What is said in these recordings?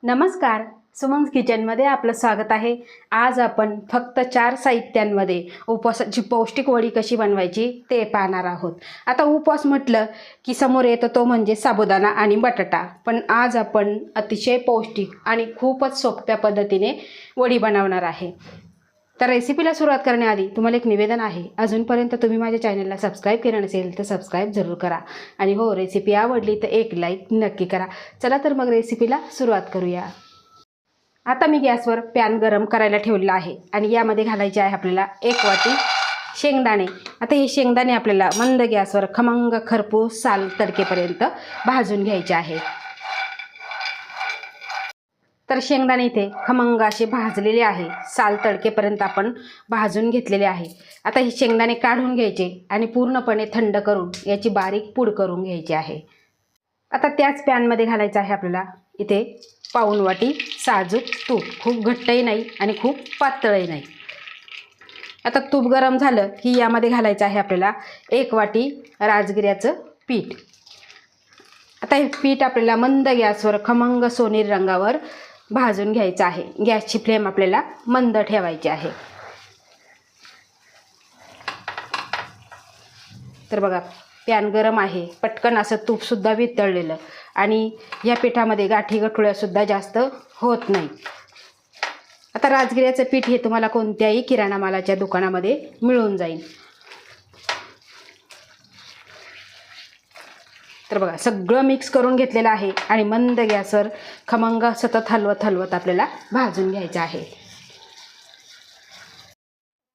नमस्कार, सुमन्स किचनमध्ये आपलं स्वागत आहे। आज आपण फक्त 4 साहित्यांमध्ये उपवासाची पौष्टिक वडी कशी बनवायची ते पाहणार आहोत। आता उपवास म्हटलं की समोर येतो तो म्हणजे साबुदाणा आणि बटाटा, पण आज आपण अतिशय पौष्टिक आणि खूपच सोप्या पद्धतीने वडी बनवणार आहे। तर रेसिपीला सुरुवात करण्याआधी तुम्हाला एक निवेदन आहे, अजूनपर्यंत तुम्ही माझ्या चॅनलला सबस्क्राईब केलं नसेल तर सबस्क्राईब जरूर करा आणि हो, रेसिपी आवडली तर एक लाईक नक्की करा। चला तर मग रेसिपीला सुरुवात करूया। आता मी गॅसवर पॅन गरम करायला ठेवलेला आहे आणि यामध्ये घालायचे आहे आपल्याला 1 वाटी शेंगदाणे। आता हे शेंगदाणे आपल्याला मंद गॅसवर खमंग खरपूस साल तडकेपर्यंत भाजून घ्यायचे आहे। तर शेंगदाणे इथे खमंग असे भाजलेले आहे, साल तडकेपर्यंत आपण भाजून घेतलेले आहे। आता हे शेंगदाणे काढून घ्यायचे आणि पूर्णपणे थंड करून याची बारीक पूड करून घ्यायची आहे। आता त्याच पॅनमध्ये घालायचं आहे आपल्याला इथे पाऊण वाटी साजूक तूप, खूप घट्टही नाही आणि खूप पातळही नाही। आता तूप गरम झालं की यामध्ये घालायचं आहे आपल्याला 1 वाटी राजगिऱ्याचं पीठ। आता हे पीठ आपल्याला मंद गॅसवर खमंग सोनेरी रंगावर भाजून घ्यायचं आहे। गॅसची फ्लेम आपल्याला मंद ठेवायची आहे। तर बघा, पॅन गरम आहे, पटकन असं तूपसुद्धा वितळलेलं आणि या पिठामध्ये गाठी गठुळ्यासुद्धा जास्त होत नाही। आता राजगिऱ्याचं पीठ हे तुम्हाला कोणत्याही किराणा मालाच्या दुकानामध्ये मिळून जाईल। तर बघा, सगळं मिक्स करून घेतलेलं आहे आणि मंद गॅसवर खमंग सतत हलवत हलवत आपल्याला भाजून घ्यायचं आहे।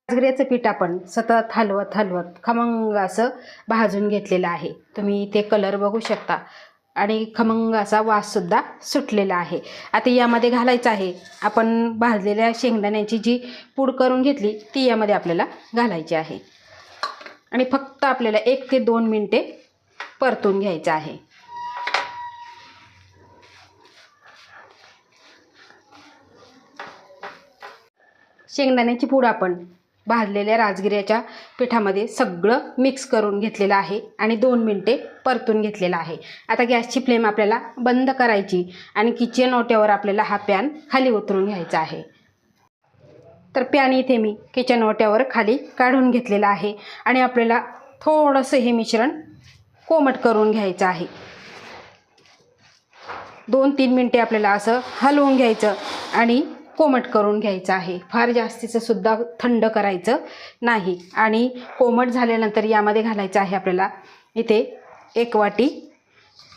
राजगिऱ्याचं पीठ आपण सतत हलवत हलवत खमंग असं भाजून घेतलेलं आहे। तुम्ही इथे कलर बघू शकता आणि खमंग असा वाससुद्धा सुटलेला आहे। आता यामध्ये घालायचं आहे आपण भाजलेल्या शेंगदाण्याची जी पूड करून घेतली ती यामध्ये आपल्याला घालायची आहे आणि फक्त आपल्याला 1 ते 2 मिनिटे परतून घ्यायचं आहे। शेंगदाण्याची पूड आपण भाजलेल्या राजगिऱ्याच्या पिठामध्ये सगळं मिक्स करून घेतलेलं आहे आणि 2 मिनिटे परतून घेतलेला आहे। आता गॅसची फ्लेम आपल्याला बंद करायची आणि किचन ओट्यावर आपल्याला हा पॅन खाली उतरून घ्यायचा आहे। तर पॅन इथे मी किचन ओट्यावर खाली काढून घेतलेला आहे आणि आपल्याला थोडंसं हे मिश्रण कोमट करून घ्यायचं आहे। 2-3 मिनिटे आपल्याला असं हलवून घ्यायचं आणि कोमट करून घ्यायचं आहे। फार जास्तीचं सुद्धा थंड करायचं नाही आणि कोमट झाल्यानंतर यामध्ये घालायचं आहे आपल्याला इथे 1 वाटी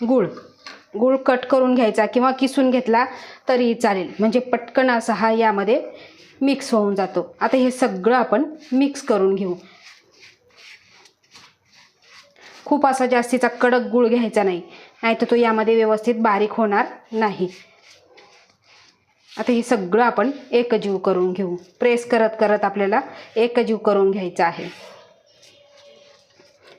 गूळ कट करून घ्यायचा किंवा किसून घेतला तरी चालेल, म्हणजे पटकन असा हा यामध्ये मिक्स होऊन जातो। आता हे सगळं आपण मिक्स करून घेऊ। खूप असा जास्तीचा कडक गूळ घ्यायचा नाही, नाहीतर तो यामध्ये व्यवस्थित बारीक होणार नाही। आता हे सगळं आपण एकजीव करून घेऊ। प्रेस करत करत आपल्याला एकजीव करून घ्यायचं आहे।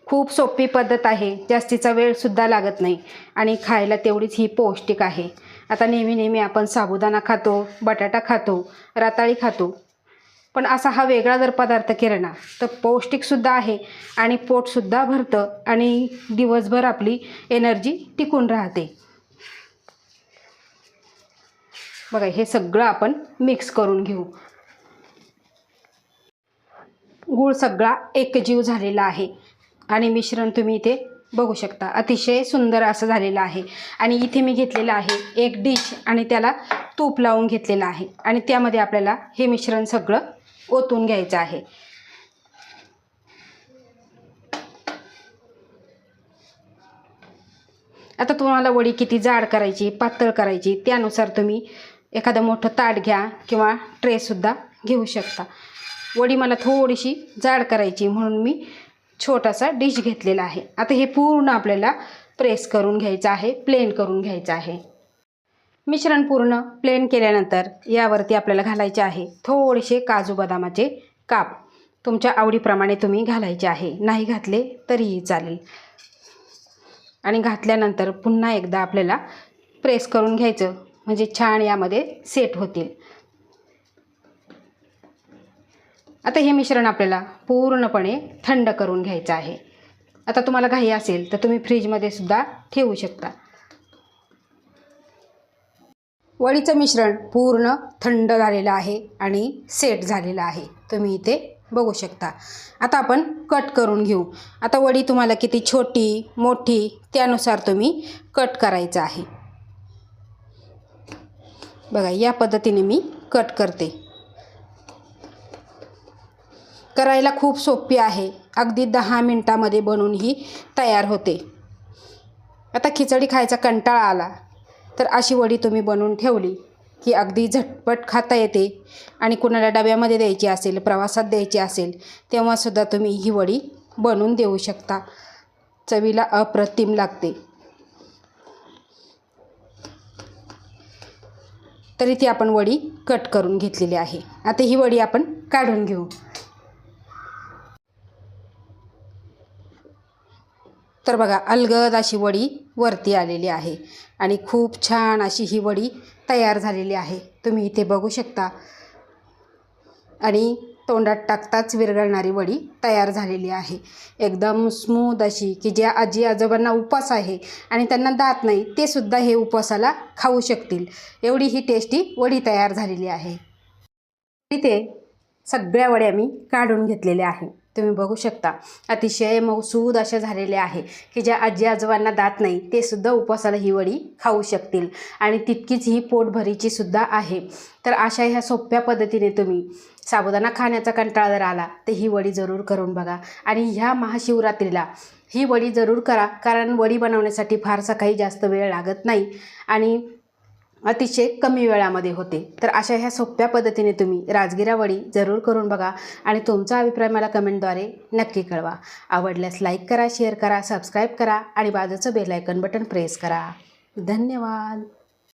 खूप सोपी पद्धत आहे, जास्तीचा वेळसुद्धा लागत नाही आणि खायला तेवढीच ही पौष्टिक आहे। आता नेहमी आपण साबुदाणा खातो, बटाटा खातो, रताळी खातो, पण असा हा वेगळा जर पदार्थ केला ना तर पौष्टिकसुद्धा आहे आणि पोटसुद्धा भरतं आणि दिवसभर आपली एनर्जी टिकून राहते। बघा, हे सगळं आपण मिक्स करून घेऊ। गूळ सगळा एकजीव झालेला आहे आणि मिश्रण तुम्ही इथे बघू शकता, अतिशय सुंदर असं झालेलं आहे। आणि इथे मी घेतलेलं आहे एक डिश आणि त्याला तूप लावून घेतलेलं आहे आणि त्यामध्ये आपल्याला हे मिश्रण सगळं ओतून घ्यायचं आहे। आता तुम्हाला वडी किती जाड करायची, पातळ करायची त्यानुसार तुम्ही एखादं मोठं ताट घ्या किंवा ट्रेसुद्धा घेऊ शकता। वडी मला थोडीशी जाड करायची म्हणून मी छोटासा डिश घेतलेला आहे। आता हे पूर्ण आपल्याला प्रेस करून घ्यायचं आहे, प्लेन करून घ्यायचं आहे। मिश्रण पूर्ण प्लेन केल्यानंतर यावरती आपल्याला घालायचे आहे थोडेसे काजू बदामाचे काप। तुमच्या आवडीप्रमाणे तुम्ही घालायचे आहे, नाही घातले तरीही चालेल। आणि घातल्यानंतर पुन्हा एकदा आपल्याला प्रेस करून घ्यायचं, म्हणजे छान यामध्ये सेट होतील। आता हे मिश्रण आपल्याला पूर्णपणे थंड करून घ्यायचं आहे। आता तुम्हाला घाई असेल तर तुम्ही फ्रीजमध्ये सुद्धा ठेवू शकता। वडीचं मिश्रण पूर्ण थंड झालेलं आहे आणि सेट झालेलं आहे, तुम्ही इथे बघू शकता. आता आपण कट करून घेऊ. आता वडी तुम्हाला किती छोटी मोठी त्यानुसार तुम्ही कट करायचं आहे. बघा या पद्धतीने मी कट करते. करायला खूप सोपी आहे, अगदी 10 मिनटामध्ये बनवून ही तयार होते. आता खिचडी खायचा कंटाळा आला तर अशी वडी तुम्ही बनवून ठेवली की अगदी झटपट खाता येते आणि कुणाला डब्यामध्ये द्यायची असेल, प्रवासात द्यायची असेल तेव्हासुद्धा तुम्ही ही वडी बनवून देऊ शकता. चवीला अप्रतिम लागते. तरी ती आपण वडी कट करून घेतलेली आहे. आता ही वडी आपण काढून घेऊ. तर बघा अलगद अशी वडी वरती आलेली आहे आणि खूप छान अशी ही वडी तयार झालेली आहे, तुम्ही इथे बघू शकता. आणि तोंडात टाकताच विरघळणारी वडी तयार झालेली आहे. एकदम स्मूथ अशी की ज्या आजी आजोबांना उपवास आहे आणि त्यांना दात नाही ते सुद्धा हे उपवासाला खाऊ शकतील, एवढी ही टेस्टी वडी तयार झालेली आहे. इथे सगळ्या वड्या मी काढून घेतलेल्या आहे, तुम्ही बघू शकता. अतिशय मऊसूद अशा झालेल्या आहे की ज्या आजी आजोबांना दात नाही ते सुद्धा उपवासाला ही वडी खाऊ शकतील आणि तितकीच ही पोटभरीची सुद्धा आहे. तर अशा ह्या सोप्या पद्धतीने तुम्ही साबुदाणा खाण्याचा कंटाळा जर आला तर ही वडी जरूर करून बघा. आणि ह्या महाशिवरात्रीला ही वडी जरूर करा, कारण वडी बनवण्यासाठी फारसा काही जास्त वेळ लागत नाही आणि अतिशय कमी वेळामध्ये होते. तर अशा ह्या सोप्या पद्धतीने तुम्ही राजगिरा वडी जरूर करून बघा आणि तुमचा अभिप्राय मला कमेंटद्वारे नक्की कळवा. आवडल्यास लाईक करा, शेअर करा, सबस्क्राईब करा आणि बाजूचं बेल आयकॉन बटन प्रेस करा. धन्यवाद.